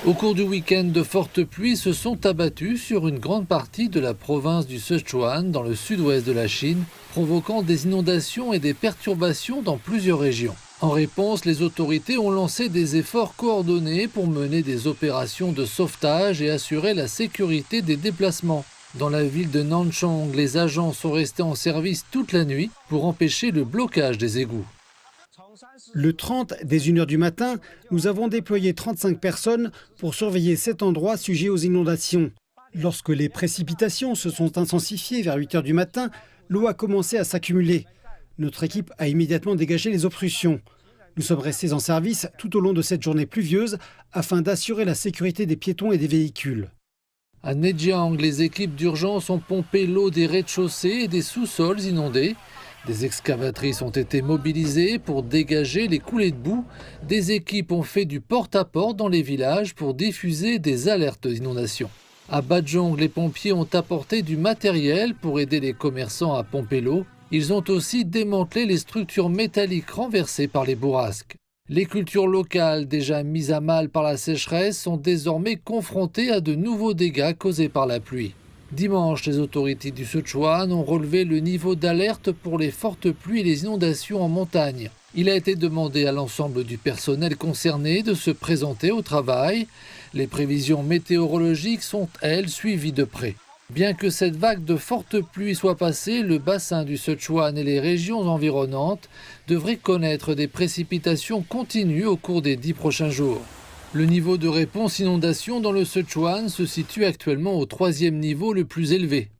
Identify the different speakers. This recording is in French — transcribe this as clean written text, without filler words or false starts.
Speaker 1: Au cours du week-end, de fortes pluies se sont abattues sur une grande partie de la province du Sichuan, dans le sud-ouest de la Chine, provoquant des inondations et des perturbations dans plusieurs régions. En réponse, les autorités ont lancé des efforts coordonnés pour mener des opérations de sauvetage et assurer la sécurité des déplacements. Dans la ville de Nanchang, les agents sont restés en service toute la nuit pour empêcher le blocage des égouts.
Speaker 2: Le 30, dès 1 h du matin, nous avons déployé 35 personnes pour surveiller cet endroit sujet aux inondations. Lorsque les précipitations se sont intensifiées vers 8 h du matin, l'eau a commencé à s'accumuler. Notre équipe a immédiatement dégagé les obstructions. Nous sommes restés en service tout au long de cette journée pluvieuse afin d'assurer la sécurité des piétons et des véhicules.
Speaker 1: À Nejiang, les équipes d'urgence ont pompé l'eau des rez-de-chaussée et des sous-sols inondés. Des excavatrices ont été mobilisées pour dégager les coulées de boue. Des équipes ont fait du porte-à-porte dans les villages pour diffuser des alertes d'inondation. À Bajong, les pompiers ont apporté du matériel pour aider les commerçants à pomper l'eau. Ils ont aussi démantelé les structures métalliques renversées par les bourrasques. Les cultures locales, déjà mises à mal par la sécheresse, sont désormais confrontées à de nouveaux dégâts causés par la pluie. Dimanche, les autorités du Sichuan ont relevé le niveau d'alerte pour les fortes pluies et les inondations en montagne. Il a été demandé à l'ensemble du personnel concerné de se présenter au travail. Les prévisions météorologiques sont, elles, suivies de près. Bien que cette vague de fortes pluies soit passée, le bassin du Sichuan et les régions environnantes devraient connaître des précipitations continues au cours des 10 prochains jours. Le niveau de réponse inondation dans le Sichuan se situe actuellement au 3e niveau le plus élevé.